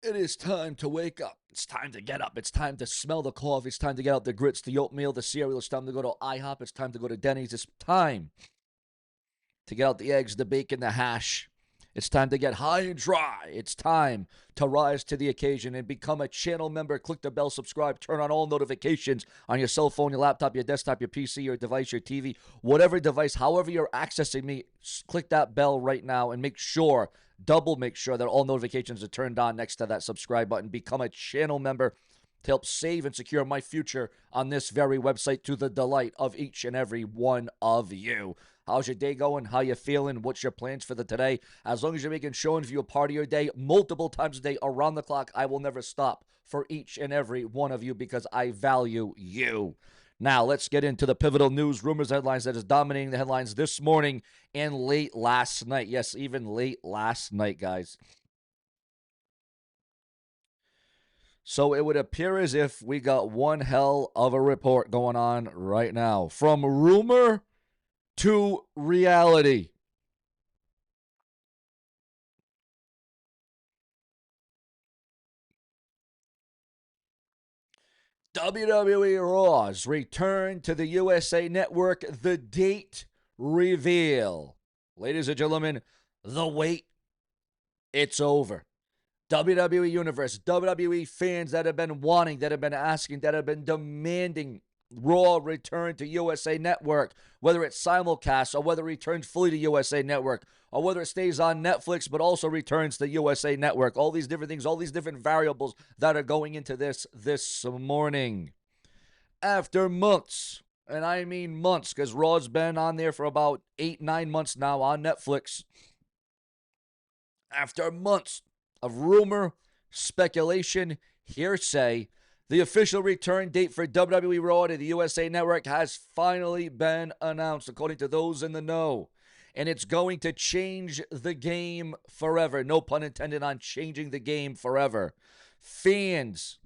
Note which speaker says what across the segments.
Speaker 1: It is time to wake up. It's time to get up. It's time to smell the coffee. It's time to get out the grits, the oatmeal, the cereal. It's time to go to IHOP. It's time to go to Denny's. It's time to get out the eggs, the bacon, the hash. It's time to get high and dry. It's time to rise to the occasion and become a channel member. Click the bell, subscribe, turn on all notifications on your cell phone, your laptop, your desktop, your PC, your device, your TV, whatever device, however you're accessing me. Click that bell right now and make sure that all notifications are turned on next to that subscribe button. Become a channel member to help save and secure my future on this very website to the delight of each and every one of you. How's your day going? How you feeling? What's your plans for the today? As long as you're making SeanzView a part of your day multiple times a day around the clock, I will never stop for each and every one of you because I value you. Now, let's get into the pivotal news, rumors, headlines that is dominating the headlines this morning and late last night. Yes, even late last night, guys. So it would appear as if we got one hell of a report going on right now. From rumor to reality. WWE Raw's return to the USA Network, the date reveal. Ladies and gentlemen, the wait, it's over. WWE Universe, WWE fans that have been wanting, that have been asking, that have been demanding Raw return to USA Network, whether it's simulcast or whether it returns fully to USA Network or whether it stays on Netflix but also returns to USA Network. All these different things, all these different variables that are going into this morning. After months, and I mean months because Raw's been on there for about 8-9 months now on Netflix. After months of rumor, speculation, hearsay, the official return date for WWE Raw to the USA Network has finally been announced, according to those in the know. And it's going to change the game forever. No pun intended on changing the game forever. Fans,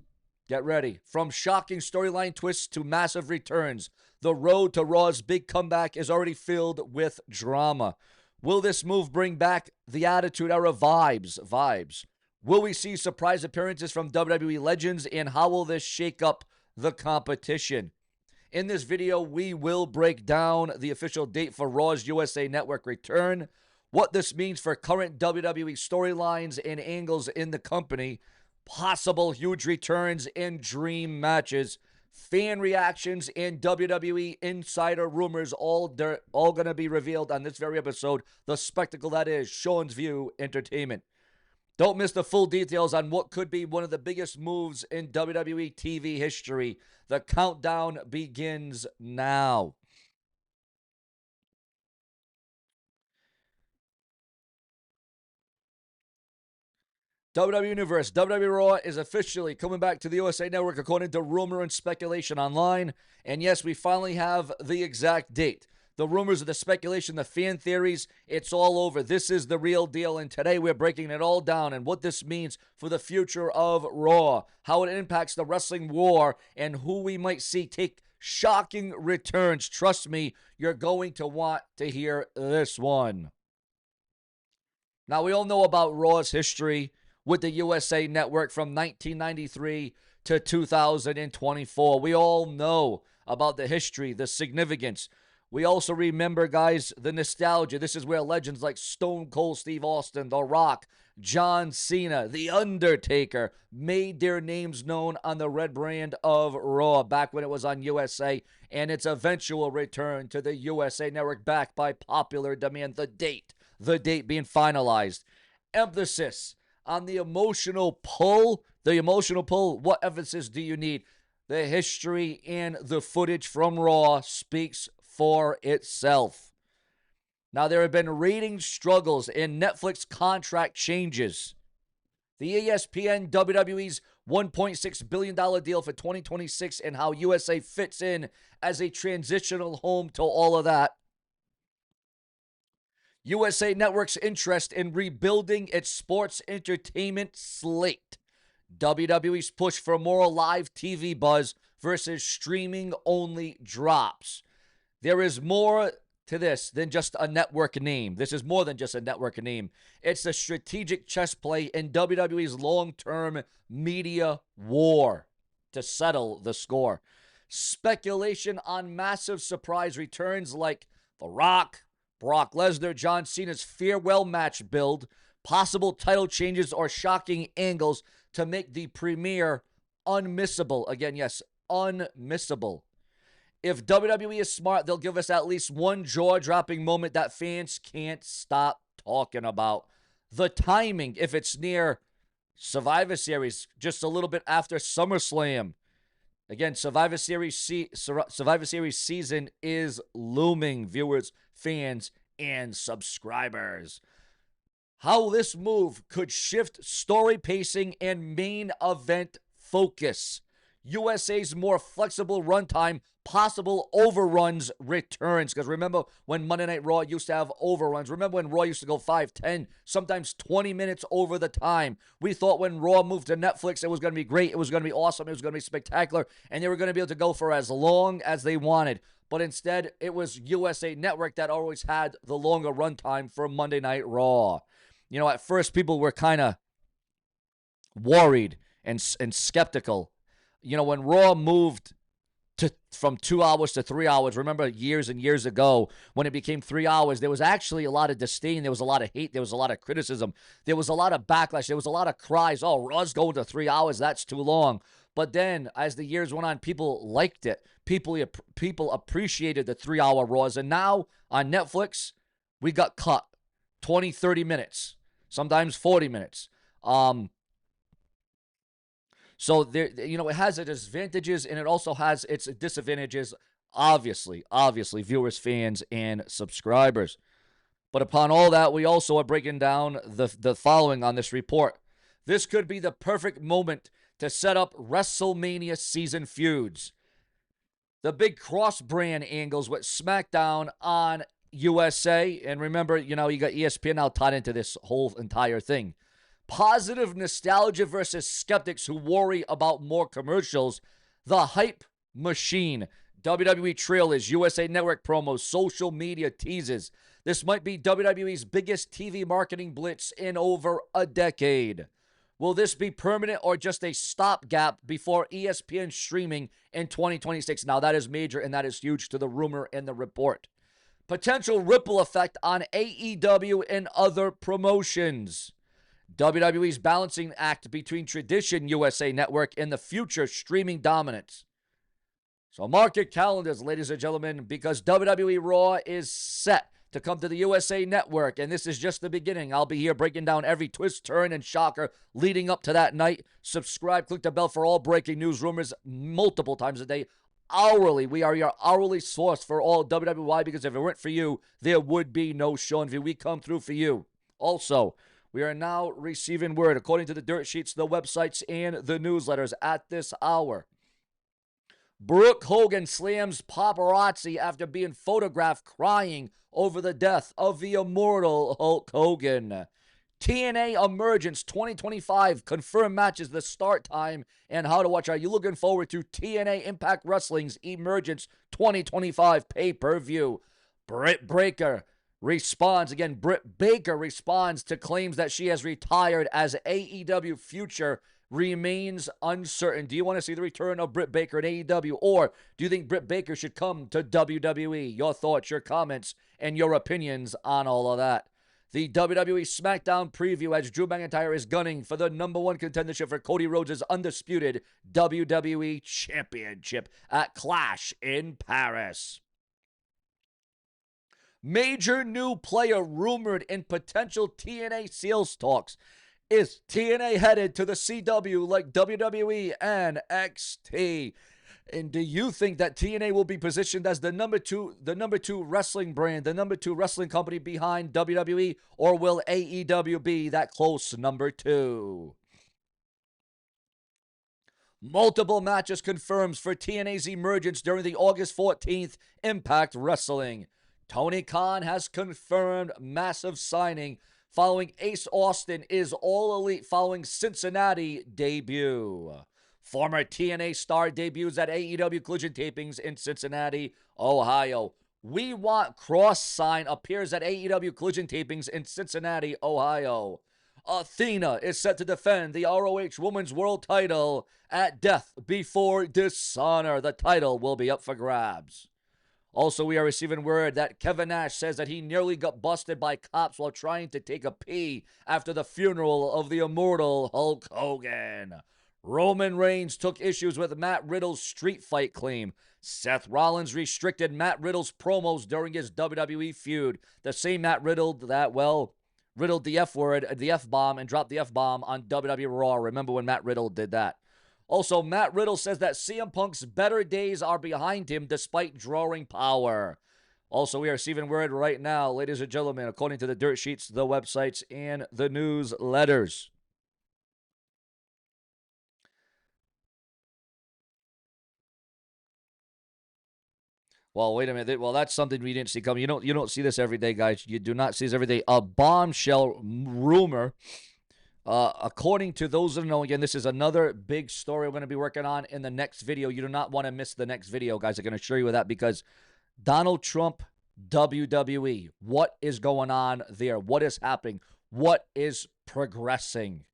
Speaker 1: get ready. From shocking storyline twists to massive returns, the road to Raw's big comeback is already filled with drama. Will this move bring back the Attitude Era vibes? Will we see surprise appearances from WWE legends, and how will this shake up the competition? In this video, we will break down the official date for Raw's USA Network return, what this means for current WWE storylines and angles in the company, possible huge returns and dream matches, fan reactions, and WWE insider rumors, all going to be revealed on this very episode. The spectacle that is SeanzView Entertainment. Don't miss the full details on what could be one of the biggest moves in WWE TV history. The countdown begins now. WWE Universe, WWE Raw is officially coming back to the USA Network according to rumor and speculation online. And yes, we finally have the exact date. The rumors, the speculation, the fan theories, it's all over. This is the real deal, and today we're breaking it all down and what this means for the future of Raw, how it impacts the wrestling war, and who we might see take shocking returns. Trust me, you're going to want to hear this one. Now, we all know about Raw's history with the USA Network from 1993 to 2024. We all know about the history, the significance. We also remember, guys, the nostalgia. This is where legends like Stone Cold Steve Austin, The Rock, John Cena, The Undertaker made their names known on the red brand of Raw back when it was on USA, and its eventual return to the USA Network back by popular demand. The date being finalized. Emphasis on the emotional pull. What emphasis do you need? The history and the footage from Raw speaks for itself. Now, there have been rating struggles and Netflix contract changes. The ESPN WWE's $1.6 billion deal for 2026 and how USA fits in as a transitional home to all of that. USA Network's interest in rebuilding its sports entertainment slate. WWE's push for more live TV buzz versus streaming only drops. There is more to this than just a network name. This is more than just a network name. It's a strategic chess play in WWE's long-term media war to settle the score. Speculation on massive surprise returns like The Rock, Brock Lesnar, John Cena's farewell match build, possible title changes or shocking angles to make the premiere unmissable. Again, yes, unmissable. If WWE is smart, they'll give us at least one jaw-dropping moment that fans can't stop talking about. The timing, if it's near Survivor Series, just a little bit after SummerSlam. Again, Survivor Series season is looming, viewers, fans, and subscribers. How this move could shift story pacing and main event focus. USA's more flexible runtime, possible overruns returns. Because remember when Monday Night Raw used to have overruns? Remember when Raw used to go 5, 10, sometimes 20 minutes over the time? We thought when Raw moved to Netflix, it was going to be great. It was going to be awesome. It was going to be spectacular. And they were going to be able to go for as long as they wanted. But instead, it was USA Network that always had the longer runtime for Monday Night Raw. You know, at first, people were kind of worried and skeptical. You know, when Raw moved from 2 hours to 3 hours, remember years and years ago when it became 3 hours, there was actually a lot of disdain. There was a lot of hate. There was a lot of criticism. There was a lot of backlash. There was a lot of cries. Oh, Raw's going to 3 hours. That's too long. But then as the years went on, people liked it. People appreciated the 3 hour Raws. And now on Netflix, we got cut 20, 30 minutes, sometimes 40 minutes. So there, you know, it has its advantages and it also has its disadvantages, obviously, viewers, fans, and subscribers. But upon all that, we also are breaking down the following on this report. This could be the perfect moment to set up WrestleMania season feuds. The big cross-brand angles with SmackDown on USA. And remember, you know, you got ESPN now tied into this whole entire thing. Positive nostalgia versus skeptics who worry about more commercials. The hype machine. WWE trailers, USA Network promos, social media teases. This might be WWE's biggest TV marketing blitz in over a decade. Will this be permanent or just a stopgap before ESPN streaming in 2026? Now, that is major and that is huge to the rumor and the report. Potential ripple effect on AEW and other promotions. WWE's balancing act between tradition USA Network and the future streaming dominance. So mark your calendars, ladies and gentlemen, because WWE Raw is set to come to the USA Network, and this is just the beginning. I'll be here breaking down every twist, turn, and shocker leading up to that night. Subscribe, click the bell for all breaking news, rumors multiple times a day. Hourly, we are your hourly source for all WWE, because if it weren't for you, there would be no SeanzView. We come through for you. Also, we are now receiving word, according to the dirt sheets, the websites, and the newsletters at this hour. Brooke Hogan slams paparazzi after being photographed crying over the death of the immortal Hulk Hogan. TNA Emergence 2025 confirmed matches, the start time, and how to watch. Are you looking forward to TNA Impact Wrestling's Emergence 2025 pay-per-view? Britt Baker responds to claims that she has retired as AEW future remains uncertain. Do you want to see the return of Britt Baker in AEW, or do you think Britt Baker should come to WWE? Your thoughts, your comments, and your opinions on all of that. The WWE SmackDown preview as Drew McIntyre is gunning for the #1 contendership for Cody Rhodes' undisputed WWE Championship at Clash in Paris. Major new player rumored in potential TNA sales talks. Is TNA headed to the CW like WWE and NXT? And do you think that TNA will be positioned as the number two wrestling brand, the number 2 wrestling company behind WWE, or will AEW be that close #2? Multiple matches confirmed for TNA's emergence during the August 14th Impact Wrestling. Tony Khan has confirmed massive signing following Ace Austin is All Elite following Cincinnati debut. Former TNA star debuts at AEW Collision tapings in Cincinnati, Ohio. "We Want" cross sign appears at AEW Collision tapings in Cincinnati, Ohio. Athena is set to defend the ROH Women's World title at Death Before Dishonor. The title will be up for grabs. Also, we are receiving word that Kevin Nash says that he nearly got busted by cops while trying to take a pee after the funeral of the immortal Hulk Hogan. Roman Reigns took issues with Matt Riddle's street fight claim. Seth Rollins restricted Matt Riddle's promos during his WWE feud. The same Matt Riddle that, well, riddled the F word, the F bomb, and dropped the F bomb on WWE Raw. Remember when Matt Riddle did that? Also, Matt Riddle says that CM Punk's better days are behind him despite drawing power. Also, we are receiving word right now, ladies and gentlemen, according to the dirt sheets, the websites, and the newsletters. Well, wait a minute. Well, that's something we didn't see coming. You don't see this every day, guys. You do not see this every day. A bombshell rumor. According to those that know, again, this is another big story we're going to be working on in the next video. You do not want to miss the next video, guys. I can assure you of that, because Donald Trump, WWE, what is going on there? What is happening? What is progressing?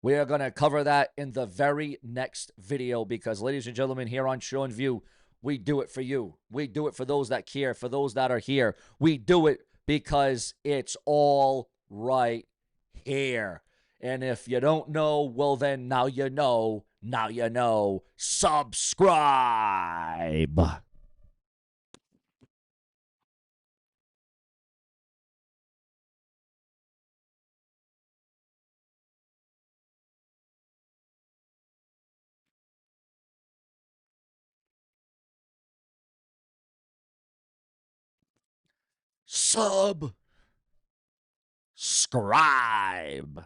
Speaker 1: We are going to cover that in the very next video because, ladies and gentlemen, here on Show and View, we do it for you. We do it for those that care, for those that are here. We do it because it's all right here. And if you don't know, well, then now you know. Now you know. Subscribe. Subscribe.